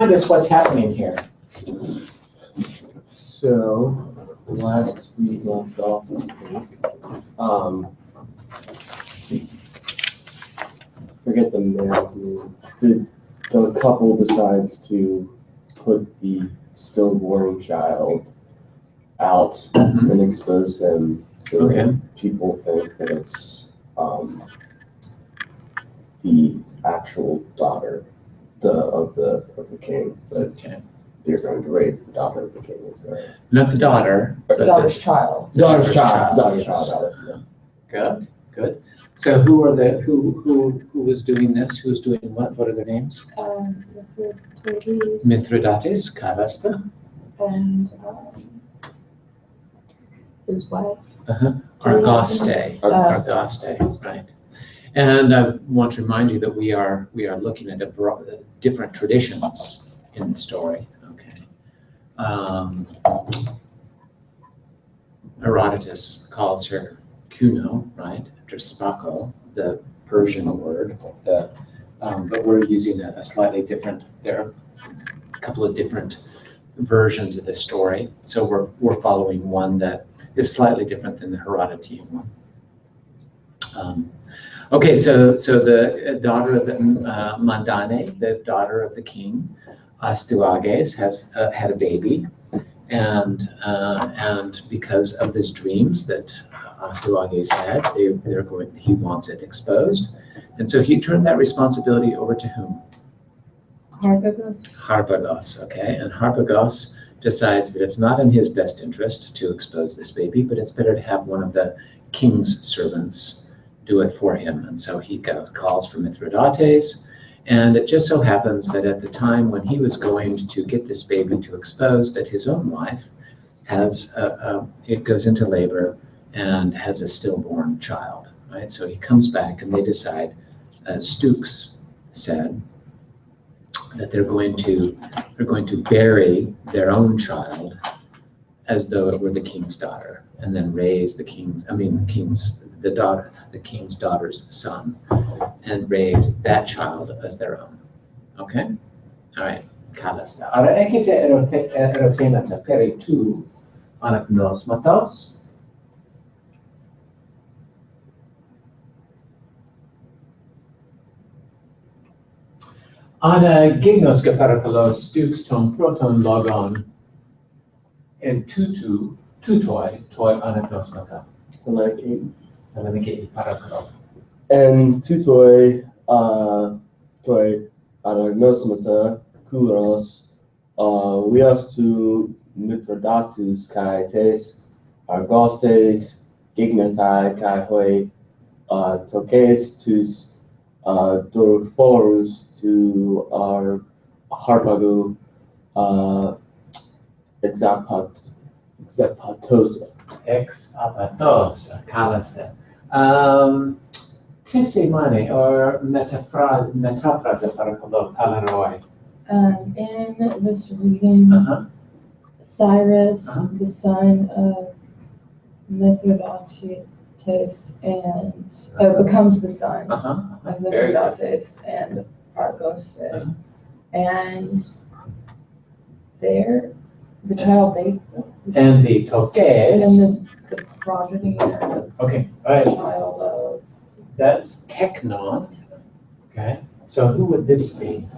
us what's happening here. So, last we left off, forget the male's name. The couple decides to put the stillborn child out and expose him so that people think that it's the actual daughter of the king, but they're going to raise the daughter of the king. Is there? Not the daughter, but Daughter's child. Daughter's child. Good. So who was doing this? Who's doing what? What are their names? Mithridates, Calasta, and his wife. Argoste, right. And I want to remind you that we are looking at different traditions in the story. Okay. Herodotus calls her Kuno, right? After Spako, the Persian word. But we're using a slightly different. There are a couple of different versions of this story, so we're following one that is slightly different than the Herodotean one. Okay, so the daughter of the Mandane, the daughter of the king, Astyages, has had a baby, and because of his dreams that Astyages had, he wants it exposed, and so he turned that responsibility over to whom? Harpagos, okay, and Harpagos decides that it's not in his best interest to expose this baby, but it's better to have one of the king's servants do it for him. And so he calls for Mithridates, and it just so happens that at the time when he was going to get this baby to expose, that his own wife it goes into labor and has a stillborn child, right? So he comes back and they decide, as Stooks said, that they're going to bury their own child as though it were the king's daughter, and then raise the king's daughter's son, and raise that child as their own. Okay? All right. Kalasta. Ara ekite erotenata peri tu anaknos matos. Ana gignos kaparakalos Stooks ton proton logon en tutoi toi anaknos mata. And tutoi toi anagnosmata kuros vias tu Mithridatus kai tes Argostes gignatai kai hoi toques tus Dorophorus to our Harpago exapatosa. Exapatosa, Calasta. Tessimony or metaphrase paracolo palaroi. In this reading, Cyrus, the son of Mithridates, and becomes the son of Mithridates and Argos, and the child they and the toques and the progeny and okay, all right. Child of that's technon. Okay, so who would this be?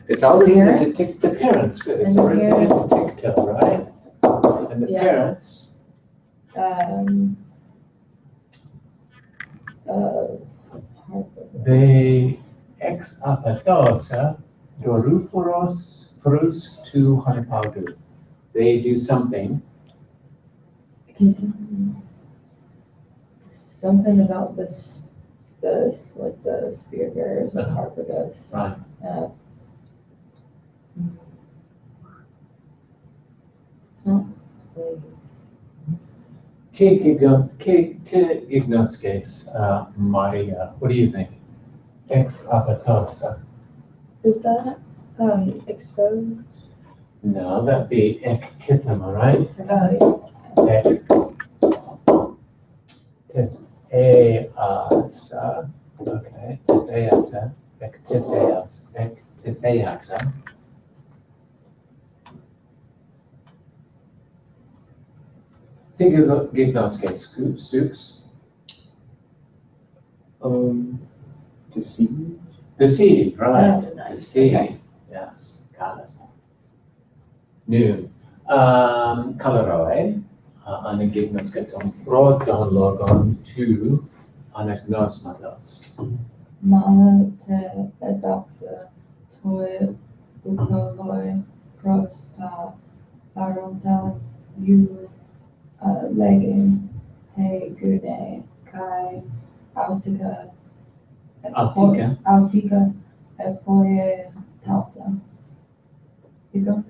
It's already the parents. Good. It's already in the ticto, right? And the parents. They ex apatosa doruphoros frus to Harpago. They do something. Something about this, like the spear bearers and Harpagos. Right. It's not like Te ignosces, Maria. What do you think? Ex apatosa. Is that exposed? No, that'd be ectithema, right? Easa. Okay. Easa. Ektitheasa. Tigignoske stoops. Deceive. Deceive, right. Nice. Deceive. Okay. Yes, got it. Noon. Kalaroe. Anagignoske ton proton logon to anagnosmatos. Mala te edoxa toi ukoloi prosta baronta you legin he gude kai autica Altica. epoie tauta. You go.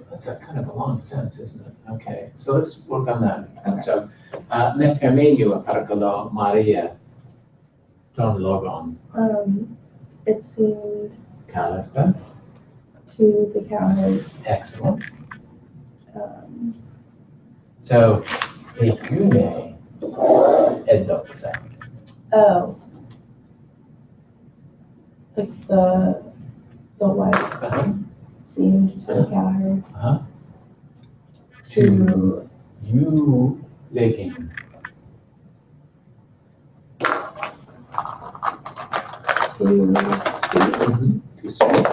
That's a kind of a long sentence, isn't it? Okay, so let's work on that. Okay. So, Nefhermenio paracalo Maria ton logon It seemed calista. to the cowherd, Excellent. um, So, Pecune edoxa. oh, like the wife Uh-huh. seemed to the cowherd Uh-huh. to You legging. speak, To speak.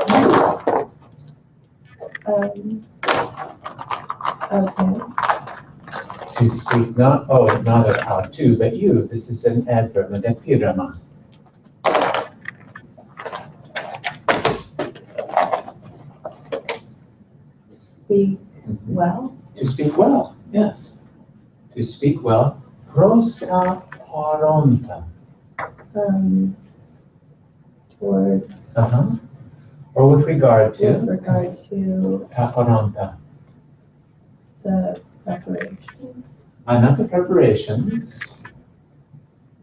okay, To speak, not about to, but you. This is an adverb, an epirama. speak well, To speak well, yes. To speak well. Prosta paronta. towards, Uh-huh. Or with regard with to. regard to Paronta. the preparation. Not the preparations.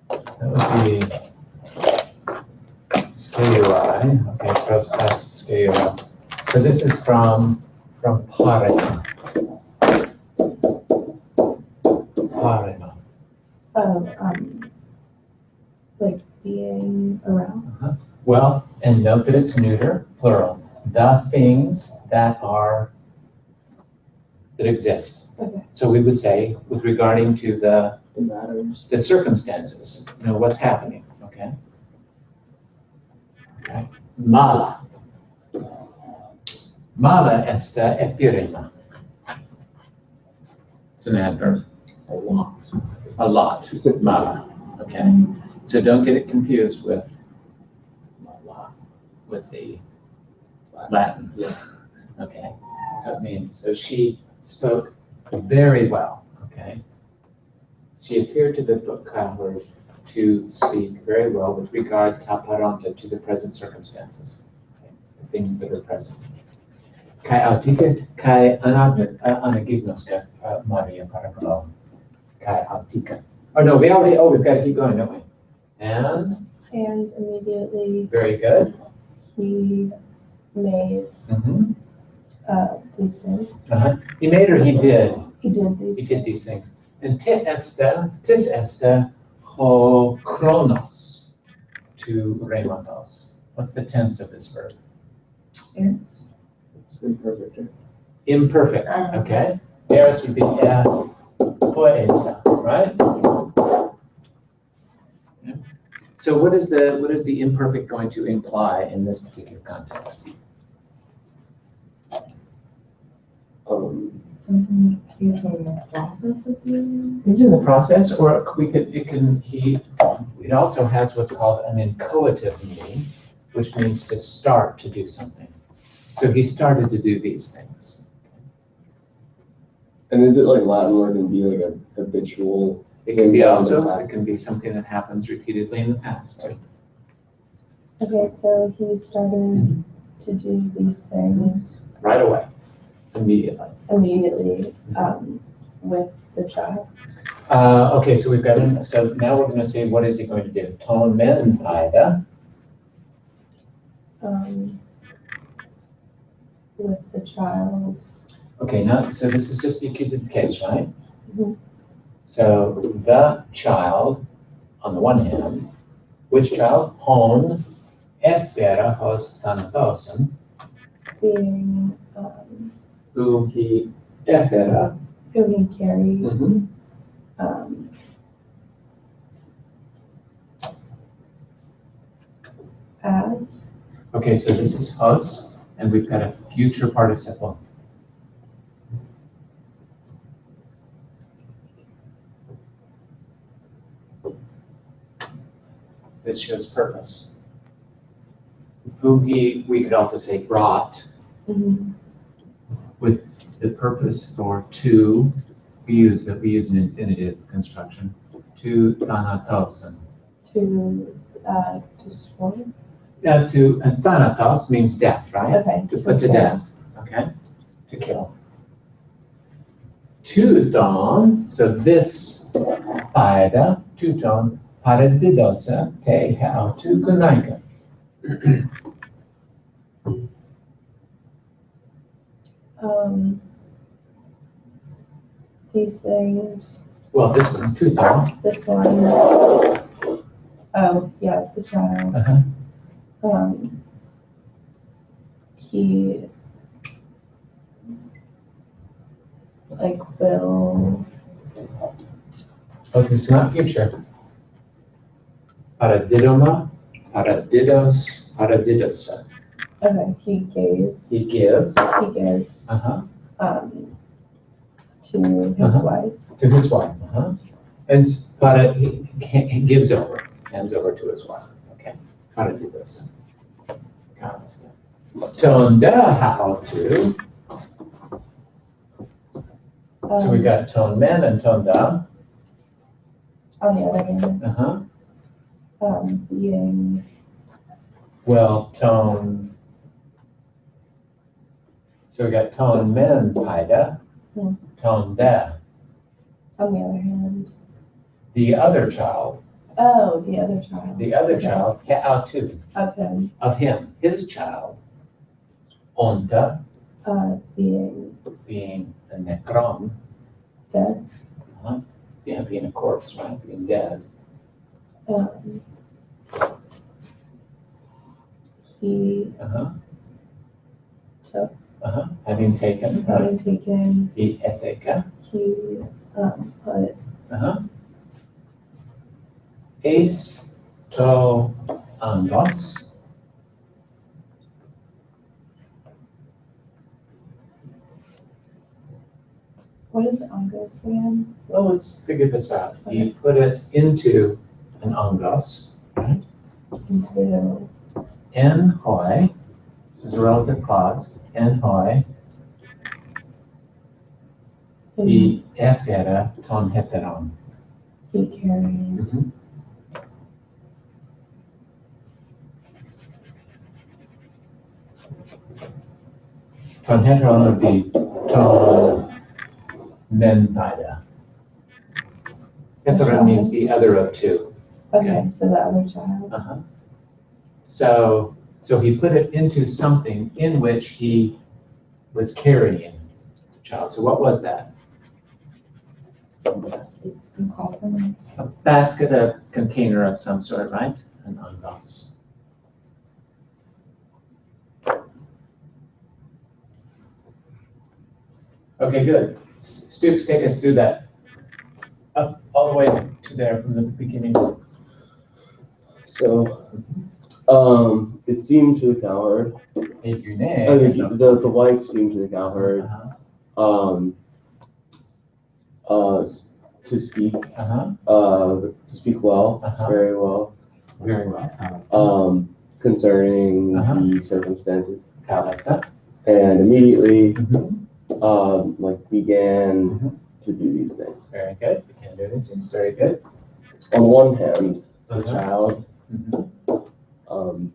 That would be skeuai. Okay, prostas skeuas. So this is from parema. Parema. Like being around, Well, and note that it's neuter, plural. The things that exist. okay, So we would say, with regarding to The matters. the circumstances, what's happening, okay? Okay. Mala. Mala esta epirema. It's an adverb. A lot. A lot. Mala. Okay. So don't get it confused with the Latin. Yeah. Okay. So it means, so she spoke very well. Okay. She appeared to the book cowherd to speak very well with regard taparonta to the present circumstances, okay? The things that are present. Kai autika, kai anagignoska, Maria paracolo, kai autika. Oh no, we've got to keep going, don't we? And and immediately very good. he made these things. He made or he did? He did He did these things. And tis esta ho chronos to rematos. What's the tense of this verb? It's imperfect. Right? Imperfect, okay? Eris would be poesa, right? Yeah. So what is the imperfect going to imply in this particular context? Something he's in the process of doing. He's in the process, or it also has what's called an inchoative meaning, which means to start to do something. So he started to do these things. And is it like Latin where it can be like a habitual? It can be something that happens repeatedly in the past too. Okay, so he started to do these things Right away, immediately. with the child. Okay, so we've got him. So now we're going to say, what is he going to do? Ton men paida. With the child. Okay, now, so this is just the accusative case, right? Mhm. So the child, on the one hand, Which child? Hon efera hos Thanatos, being, whom he efera. whom he carried, Mhm. um, as, Okay, so this is hos, and we've got a future participle. This shows purpose. Whom he, we could also say brought, mhm, with the purpose for to, we use an infinitive construction, to Thanatos. to, destroy, And Thanatos means death, right? okay. To put to kill. death, okay? To kill. Teuton, so this paida, teuton, paradidosa, te how to gunaika. These things, Well, this one, teuton. this one, oh, yeah, the child, Uh-huh. He like will, Oh, this is not future. Paradidoma, paradidos, paradidosa. okay, he Gives, gives, to his Uh-huh. wife, to his wife, And he gives over, hands over to his wife, okay? Paradidosa. Tonda, how to. So we got tone men and tone da. on the other hand, being, Well, tone. So we got tone men paida, tone da. on the other hand, The other child, oh, the other child. the other Okay. child, how to, Of him, his child. Onta, being being a necron, dead, yeah, being a corpse, right, being dead. He took, Having taken, having taken, the etheka, he, put, ace to angos. what is angos again? Well, let's figure this out. He put it into an angos, right? Into, En hoi, this is a relative clause, en hoi, the efera ton heteron. he carried, Ton heteron would be ton men paida. Heteron means the other of two. okay, so the other child, So he put it into something in which he was carrying the child. So what was that? and called him, A basket, a container of some sort, right? An angos. Okay, good. Stoops, take us through that. Up all the way to there from the beginning. So, it seemed to the cowherd, the wife seemed to the cowherd, to speak, to speak well, very well, Very well. concerning Uh-huh. the circumstances, Kalasta. and immediately, Mhm. began to do these things. Very good. We can do this. It's very good. On the one hand, the Uh-huh. child, Mhm.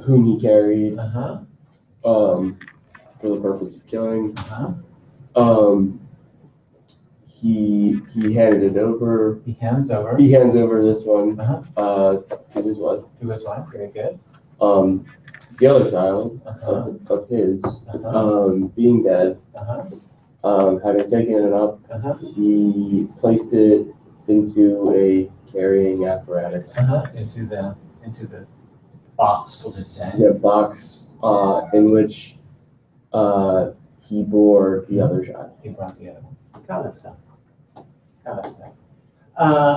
whom he carried, Uh-huh. for the purpose of killing, Uh-huh. he handed it over. He hands over He hands over this one, Uh-huh. to his wife. to his wife. Very good. The other child Uh-huh. of his, Uh-huh. being dead, Uh-huh. having taken it up, Uh-huh. he placed it into a carrying apparatus. Into the box, we'll just say. Yeah, box in which he bore the other child. He brought the other one. Kalista.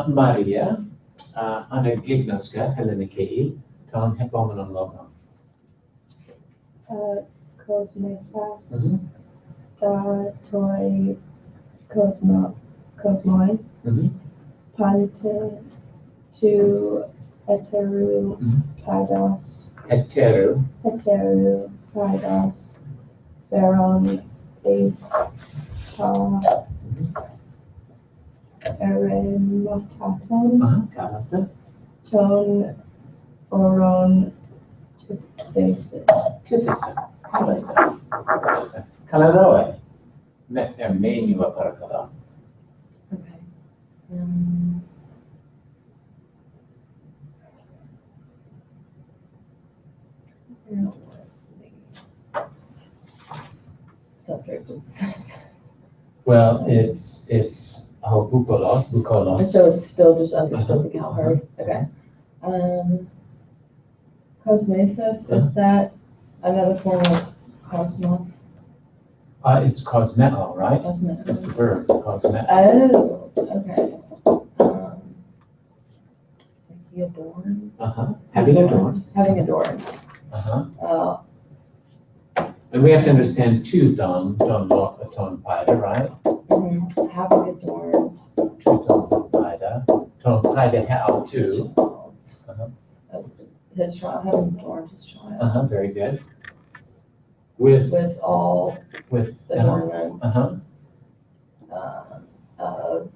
Maria, anagignoska Helleniki, ton hepomenon logon. Kosmesas, da toi kosmoi, pante tu heteru paidos, veron eis ta eremataton, Kalista. ton oron tupese. Kalista. Kalaroe. Menua parakala. Okay. Subject of the sentence. Well, it's bukolos. So it's still just understood the cowherd, okay. Cosmesis, is that another form of cosmos? It's cosmeo, right? Cosmetic. It's the verb, cosmeo. Oh, okay. He adorned? Having adorned. Having adorned. And we have to understand two ton paida, right? Having adorned. Two ton paida how two. His child, having adorned his child. Very good. With all adornments. Of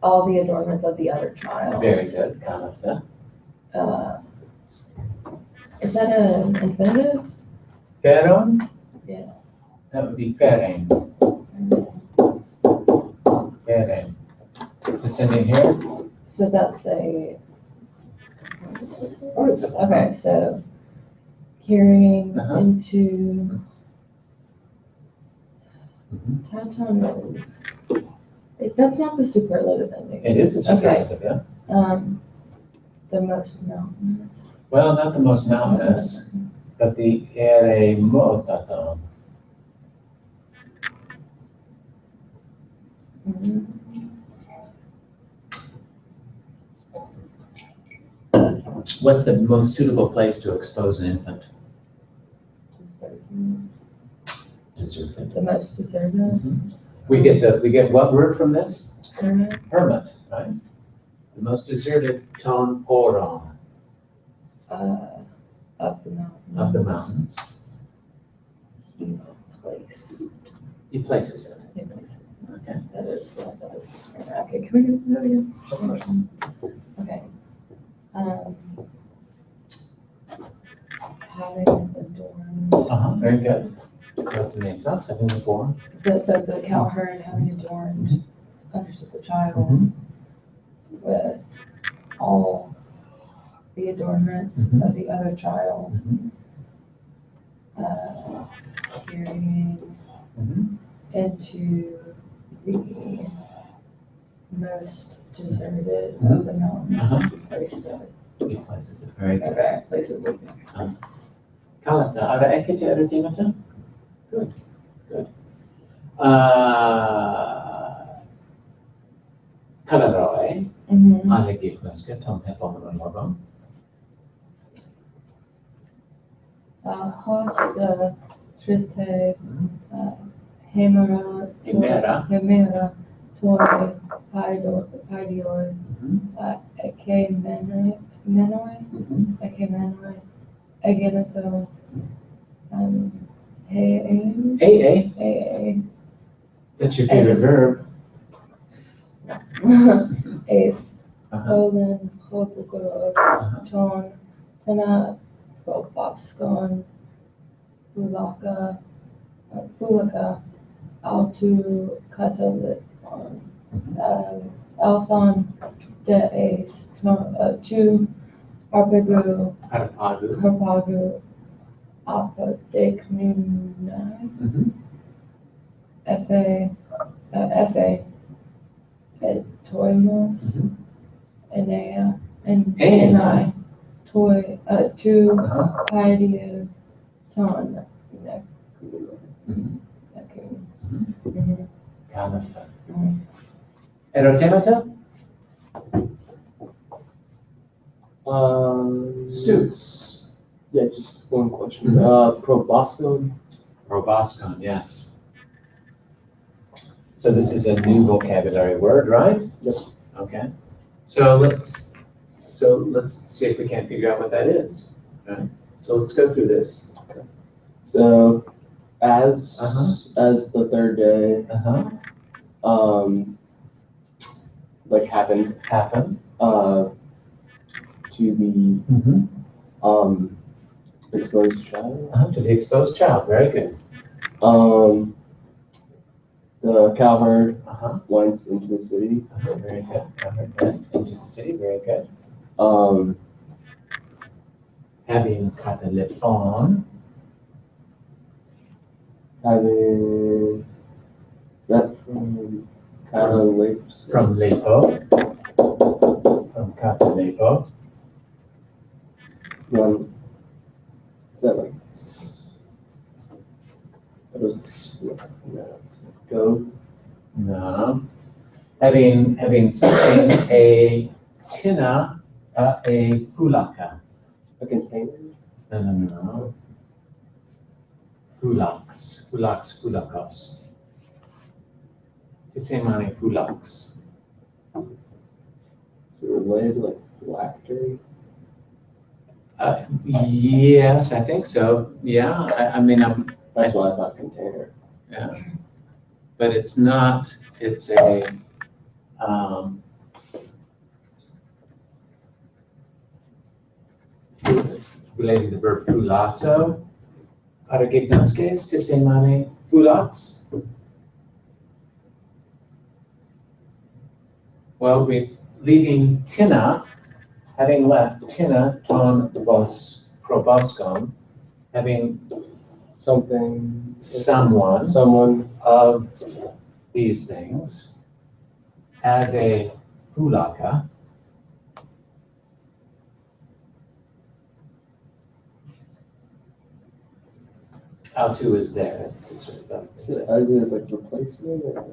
all the adornments of the other child. Very good, Kalista. Is that an infinitive? Feron? Yeah. That would be feren. Feren. It's in here? So that's a. Or it's a. Okay, so carrying into. Taton is. That's not the superlative ending. It is a superlative, yeah. The most mountainous. Well, not the most mountainous, but the eremotaton. What's the most suitable place to expose an infant? Deserved. The most deserving. We get what word from this? Hermit. Hermit, right? The most deserted ton poron. Of the mountain. Of the mountains. He places it. Okay. That is, okay, can we go through that again? Of course. Okay. Having adorned. Very good. Cosmesis, having adorned. So the cowherd having adorned, understood the child with all the adornments of the other child. Carrying into the most deserted of the mountains. He places it. Very good. Okay, places it. Kalista, ara ekete erutimata? Good. Kalaroi, anagignoska, tom hepomenon logom. Host trite hemera toi paidioi ekemenoi egeneto hey. That's your favorite verb. Ace, Olin, Hopukulos, Ton, Tana, Propaskon, Fulaka, Altu, Katalit, Alphon, De Ace, Tu, Harpagu, Alpha, De Comuna, Fa, Et Toimos, Enea, and Enai. Toi, to Uh-huh. Paidiu, Ton, Mhm. Nekun. Kanasa. Mhm. Erotemata? Suits. Yeah, just one question. Mhm. Probosco. Roboscon, yes. So this is a new vocabulary word, right? Yep. Okay. So let's see if we can't figure out what that is. Okay. So let's go through this. So, as Uh-huh. as the third day, Uh-huh. like happened, Happen. to the Mm-hmm. exposed child, To the exposed child. Very good. the cowherd Uh-huh. went into the city. Very good. Went into the city. Very good. Having katalepon. Having that from Catalapes. From Lepo. From katalepo. Is that like that was no, go No. Having something, a tina, a fulaka. a container? No. Fulaks. Fulakos. Tisemane fulaks. Is it related to like phylactery? Yes, I think so. Yeah, I mean, That's why I thought container. yeah. But it's not, it's a, it's related to the verb fulasso. Paragignoskes, tisemane fulaks. Well, we're leaving tina, having left tina ton proboscon, having Something. someone of these things as a fulaka. How to is there. It's a sort of, So as it like replacement or?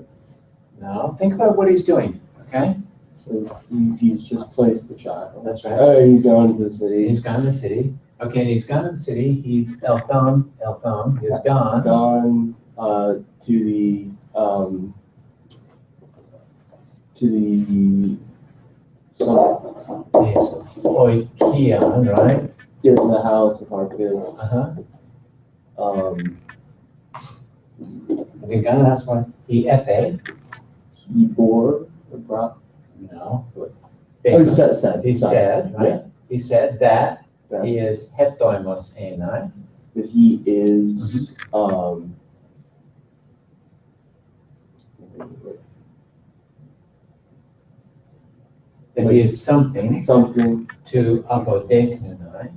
no, think about what he's doing, okay? So he's just placed the child. That's right. Oh, he's gone to the city. He's gone to the city. Okay, and he's gone to the city. He's Eltham, he's gone. Gone to the some He's oikion, right? get in the house of Arcus. Uh-huh. Having gone to the house of he He bore or brought. no. Oh, he said. He said, right? Yeah. He said that That's, he is hetoimos enai. that he is That he is something something to apodeknunai.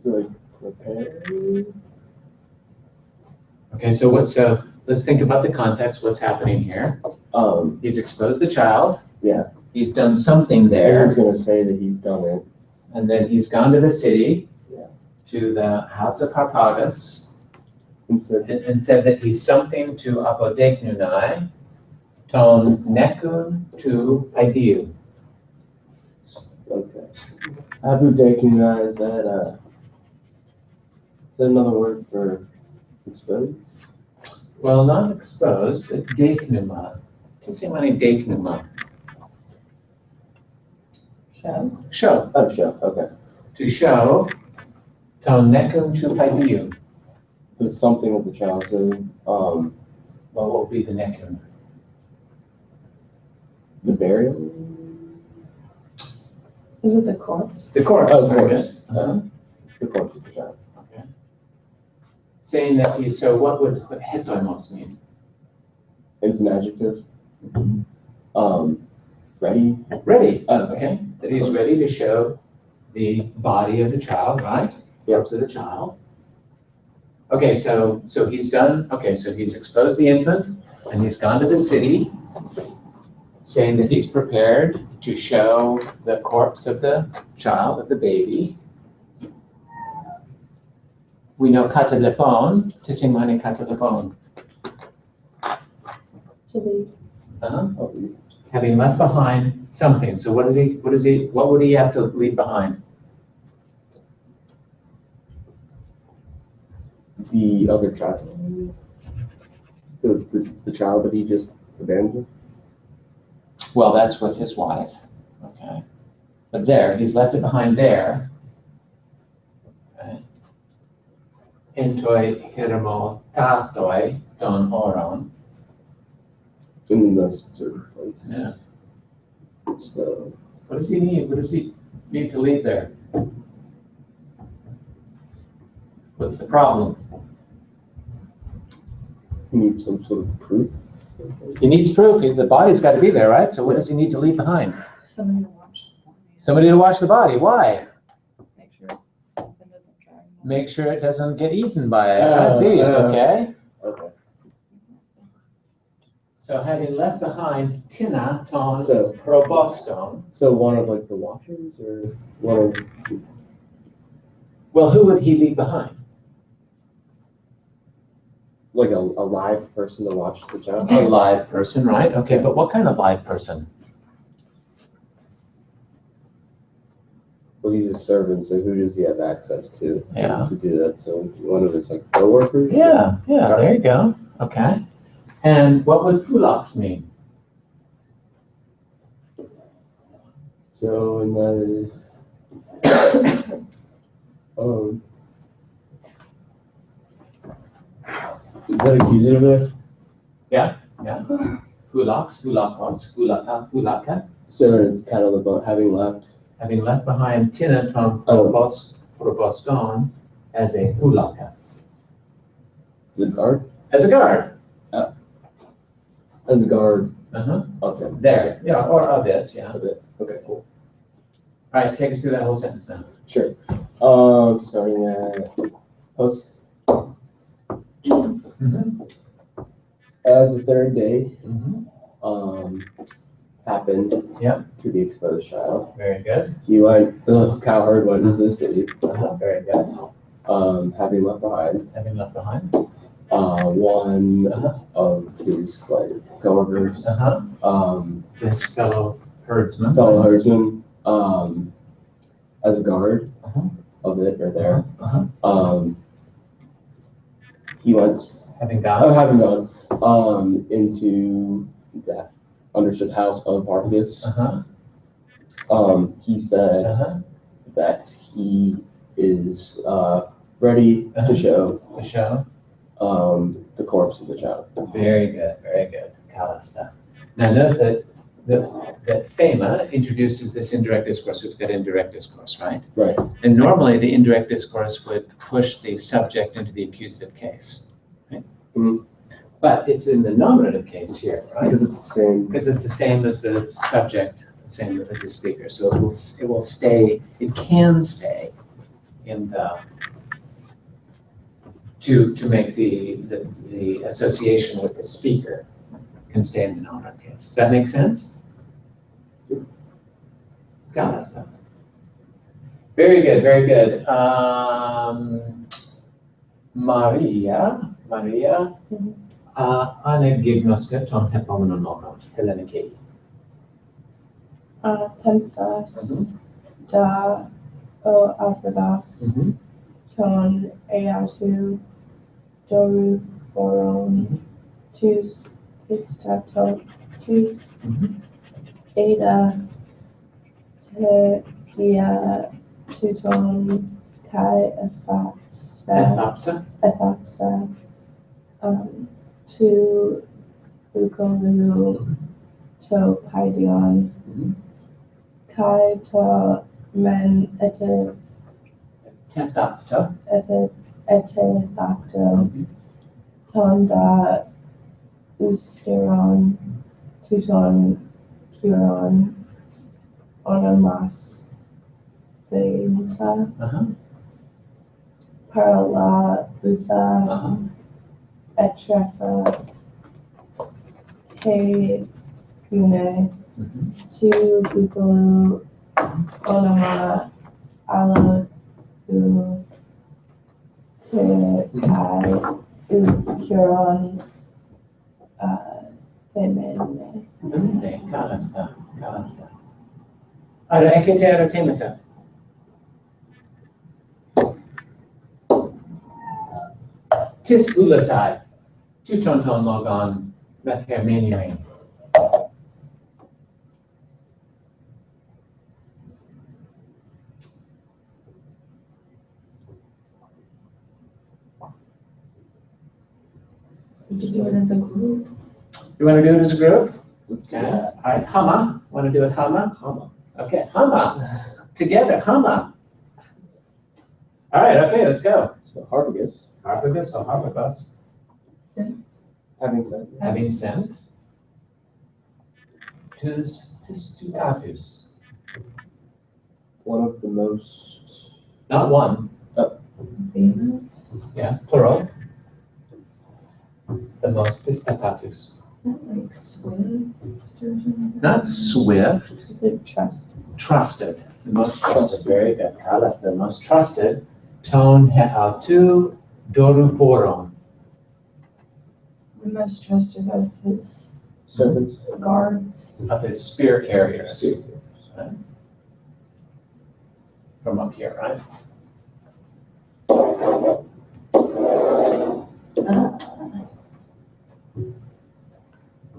to like prepare. Okay, so let's think about the context, what's happening here. He's exposed the child. Yeah. He's done something I there. was gonna say that he's done it. And then he's gone to the city. Yeah. To the house of Harpagus. And said, And said that he's something to apodeknunai. Ton nekun to paidiu. okay. Apodeknunai, is that another word for exposed? Well, not exposed, but deknuma. Tisemane deknuma. Show. Show. Oh, show. Okay. To show. Ton nekun to paidiu. There's something with the child. So, Well, what will be the nekun? the burial. Is it the corpse? The corpse. Oh, Very corpse. good. Uh-huh. The corpse of the child. Okay. Saying that he, so what would hetoimos mean? It's an adjective. Ready. Ready. Oh, Okay. That he's ready to show the body of the child, right? Corpse of the child. Okay, so he's done, okay, so he's exposed the infant and he's gone to the city saying that he's prepared to show the corpse of the child, of the baby. We know katalepon, tisimani katalepon. To leave. Having left behind something. So what would he have to leave behind? The other child. The child that he just abandoned. Well, that's with his wife. Okay. But there, he's left it behind there. Okay. Entoi hirmo tatoi don oron. In the most certain place. Yeah. So What does he need? What does he need to leave there? What's the problem? he needs some sort of proof. He needs proof. The body's got to be there, right? So what does he need to leave behind? Somebody to watch the body. Somebody to watch the body. Why? Make sure something doesn't drag them. Make sure it doesn't get eaten by a beast, okay? Okay. So having left behind Tina ton So- proboston, So one of like the watchers or one of well, who would he leave behind? like a live person to watch the child? A live person, right? Okay, but what kind of live person? Well, he's a servant, so who does he have access to Yeah. to do that? So one of his like coworkers? Yeah, there you go. Okay. And what would Fulox mean? So, and that is, is that accusative there? Fulox, Fulakos, Fulaka, Fulaka. So it's kind of about having left. Having left behind Tina ton proboston as a Fulaka. The guard? As a guard. As a guard. Uh-huh. Okay. There, yeah, or a bit, yeah. A bit. Okay, cool. All right, take us through that whole sentence now. Sure. Starting at post. As the third day happened to the exposed child, Very good. the cowherd went into the city, Very good. having left behind Having left behind. one of his like coworkers, This fellow herdsman. fellow herdsman, as a guard of it or there. He went, Having gone. having gone, into the understood house of Harpagus. He said that he is ready to show The show. the corpse of the child. Very good, very good. Kalasta. Now note that Fema introduces this indirect discourse with that indirect discourse, right? Right. And normally the indirect discourse would push the subject into the accusative case, right? Mhm. But it's in the nominative case here, right? Because it's the same. Because it's the same as the subject, the same as the speaker. So it will stay, it can stay in the, to make the association with the speaker can stay in the nominative case. Does that make sense? Got it. Stuff. Very good, very good. Maria, anegignoska ton hepomononon, Helleniki. Pensas da o alphados ton eatu doru foron tus istatotus eta te dia tuton kai ethapsa tu ukolu to paidion kai to men ete Tentapta. ete facto tonda usteron tuton curon onomas theta parala usa etrefa he gune Tu Pupulu Onoma Alo U Te Kai U Huron Femene. Kalasta. Ara ekete ara temata. Tis ulatai. Tutonton logon methermenuing. We could do it as a group. You want to do it as a group? Let's do Okay. that. All right, Hama. Want to do it Hama? Hama. Okay, Hama. Together, Hama. All right, okay, let's go. So Harpagus, Harpagus or Harpagus, having said, having sent tus testatus. one of the most, Not one, Famous. yeah, plural. The most testatus. Is that like Swift or something? Not swift, Is it trust? trusted. The most trusted, very good. Carlos, the most trusted. Ton heautu doru forum. The most trusted of his servants, guards. Of his spear carriers. From up here, right?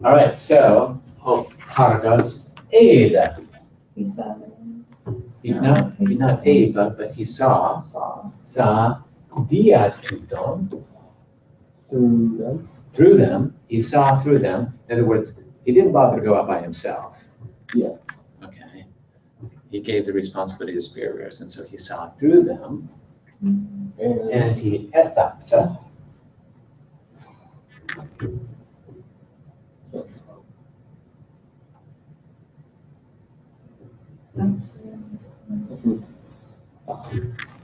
All right, so Harpagus aid. He said, He's not aid, but he saw diatuton through them, through them. He saw through them. In other words, he didn't bother to go out by himself. Yeah. Okay. He gave the responsibility to superiors, and so he saw through them, and he ethapsa. So,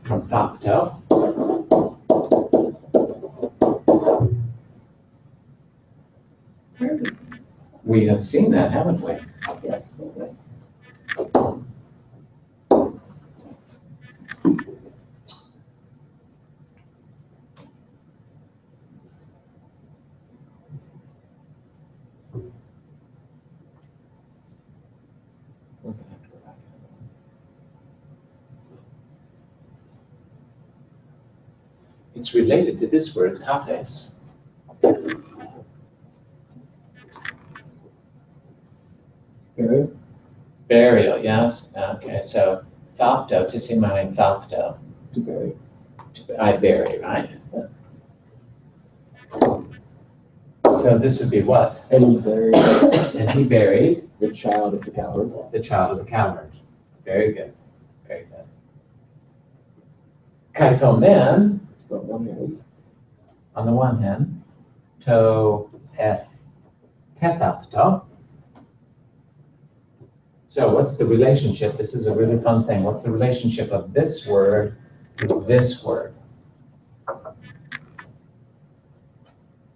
From Thopto. We have seen that, haven't we? yes. It's related to this word, tapes. burial, Burial, yes. Okay, so thopto, tissimai thopto. to bury, I bury, right? So this would be what? and he buried And he buried the child of the coward. the child of the coward. Very good. Very good. Kaitomen, It's got one hand. on the one hand, to tethapto. So what's the relationship? This is a really fun thing. What's the relationship of this word with this word?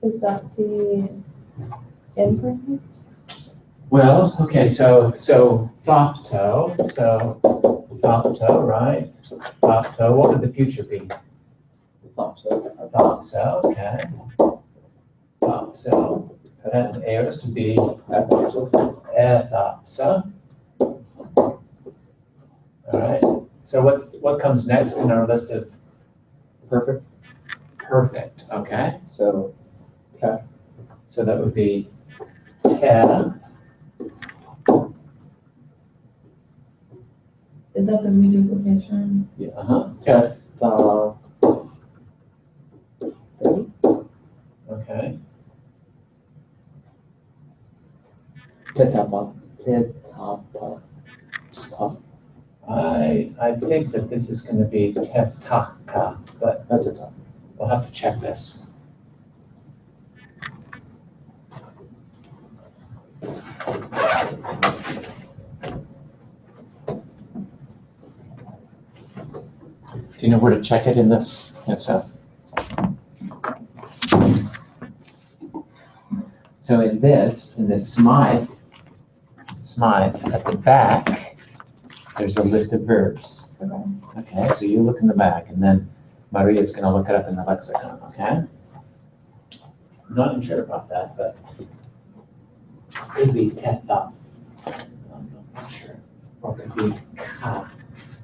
Is that the imperfect? Well, okay, so thopto, right? Thopto, what would the future be? Thought so. Thopso, okay. Thopso, and heirs to be I thought so. ethopsa. All right, so what comes next in our list of Perfect. perfect, okay? So, te, So that would be te, Is that the reduplication? te, tha, okay. tetapa, tetapa, spa, I think that this is going to be tetaka, but tetapa. we'll have to check this. Do you know where to check it in this? Yes, sir. So in this Smythe. At the back, there's a list of verbs. Okay. Okay, so you look in the back, and then Maria's going to look it up in the lexicon, okay? I'm not sure about that, but it could be teta. I'm not sure. Or it could be ka,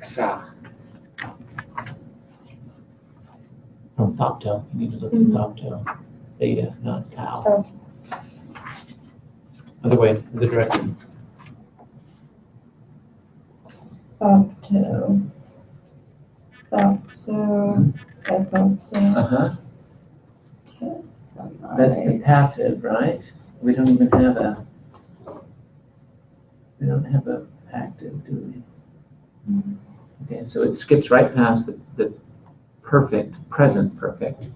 xa. From thopto, you need to look at thopto. Theta, not tau. Oh. Other way, the direction. Thopto. Thopto. Thopto. Uh-huh. That's the passive, right? We don't even have a, active, do we? Okay, so it skips right past the perfect, present perfect.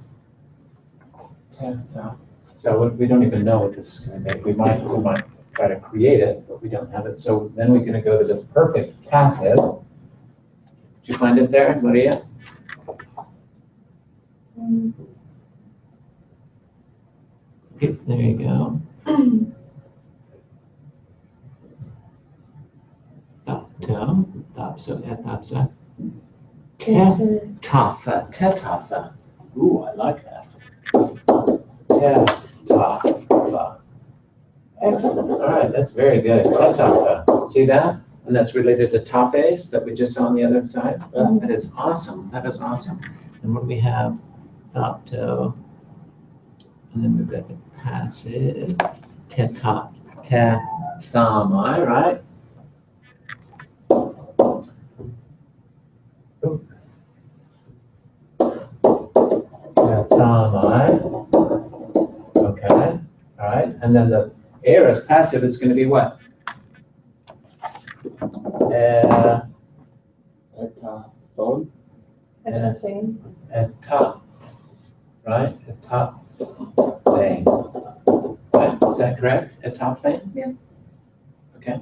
So we don't even know what this is going to be. We might try to create it, but we don't have it. So then we're going to go to the perfect passive. Did you find it there, Maria? Okay, there you go. Thopso, ethopsa. Tetafa. Ooh, I like that. Tetafa. Excellent. All right, that's very good. Tetafa. See that? And that's related to tafes that we just saw on the other side. That is awesome. That is awesome. And what do we have? Thopto. And then we've got the passive. Tethamai, right? Okay, all right, and then the aorist passive is going to be what? Phone. Top, right? A top thing. Right? Is that correct? A top thing? Yeah. Okay.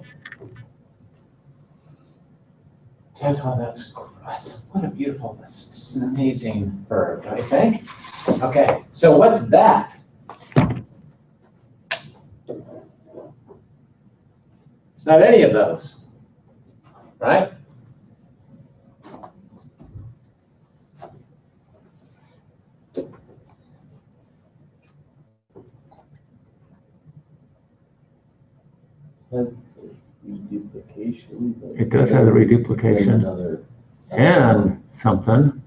Teta, that's what a beautiful, that's an amazing verb, don't you think? Okay, so what's that? It's not any of those, right? Has reduplication. But It does have the then reduplication another. and something.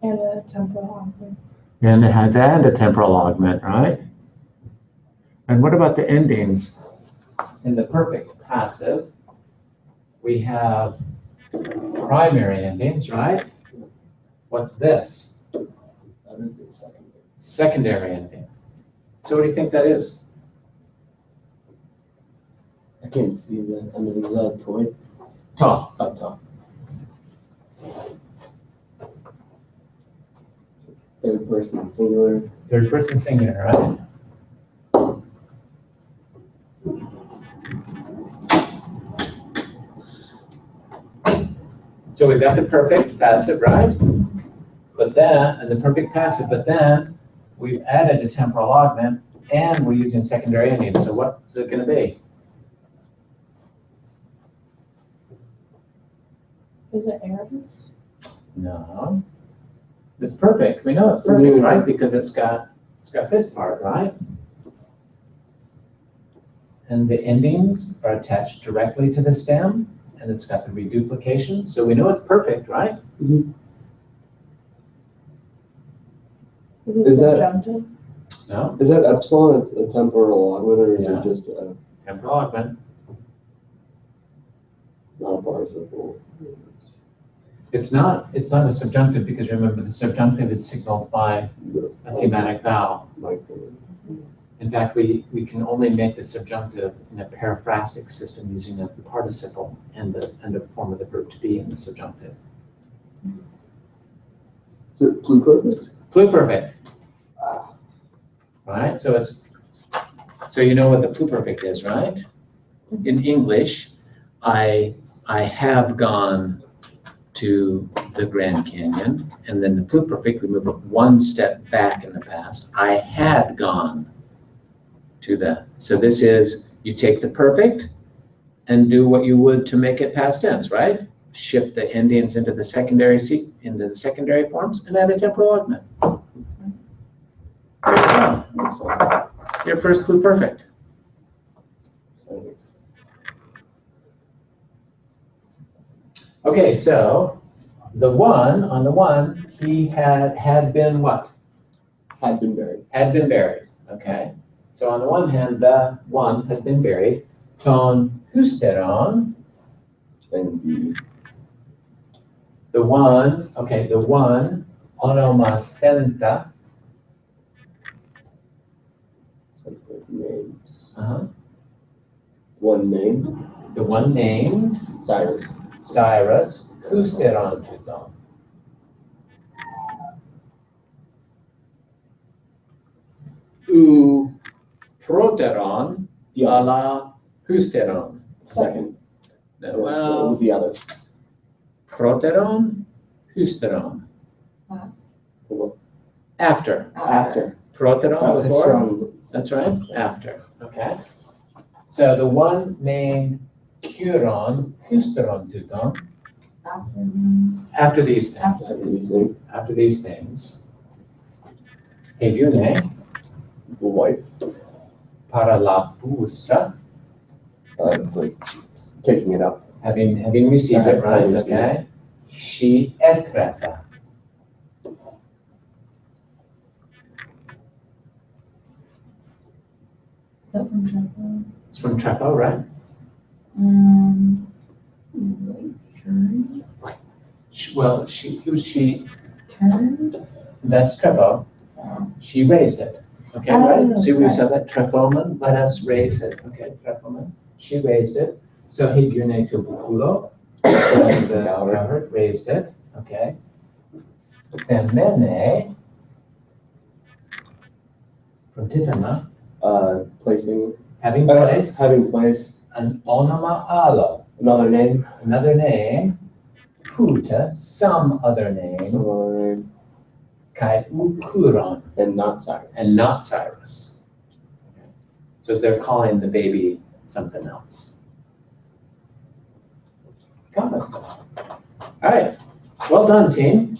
And a temporal augment. And it has and a temporal augment, right? And what about the endings? In the perfect passive, we have primary endings, right? What's this? That is the second. Secondary ending. So what do you think that is? I can't see that. I mean, is that a toy? Top. Up top. Third person singular. Third person singular, right? So we've got the perfect passive, right? But then, and the perfect passive, but then we've added a temporal augment and we're using secondary ending. So what's it going to be? Is it aorist? No. It's perfect. We know it's perfect, right? Because it's got this part, right? And the endings are attached directly to the stem, and it's got the reduplication. So we know it's perfect, right? Is it Is that- subjunctive? No? Is that epsilon a temporal augment or is Yeah. it just a, Temporal augment. not a participle? It's not a subjunctive because remember the subjunctive is signaled by a thematic vowel. Like, In fact, we can only make the subjunctive in a periphrastic system using the participle and the form of the verb to be in the subjunctive. is it pluperfect? Pluperfect. Right, so you know what the pluperfect is, right? In English, I have gone to the Grand Canyon, and then the pluperfect, we move it one step back in the past. I had gone to the, so this is, you take the perfect and do what you would to make it past tense, right? Shift the endings into the secondary forms and add a temporal augment. There you go. Makes sense. Your first clue perfect. So, Okay, so on the one, he had been what? had been buried. Had been buried, okay? So on the one hand, the one had been buried. Ton husteron, And the one, okay, the one, onomastenta, sounds like names. uh-huh, One name, the one named Cyrus. Cyrus, husteron tuton. U proteron, The other. ala husteron. Second. Well, The other. proteron, husteron. Last. After. After. Proteron Oh, it's before. from That's right, after, okay? So the one named Curon, Husteron tuton, after these things, after these things. after these things. Hebune, The wife. para la pusa, Like taking it up. having received it, right, Having received it. okay? She etreta, Is that from Trevor? it's from Trefo, right? Wait, turn, Well, she, turned? that's Trefo, she raised it, okay, Oh, right? See, we right. saw that Trefoman, let us raise it, okay, Trefoman, she raised it. So Hebune to Bukulo, and Calvert raised it, okay. Then Mene, from Tifana, Placing. having placed Having placed an onoma alo, another name. another name, Puta, some other name, Some other name. Kai Ukuron, And not Cyrus. and not Cyrus. Okay. So they're calling the baby something else. Got this. All right, well done, team.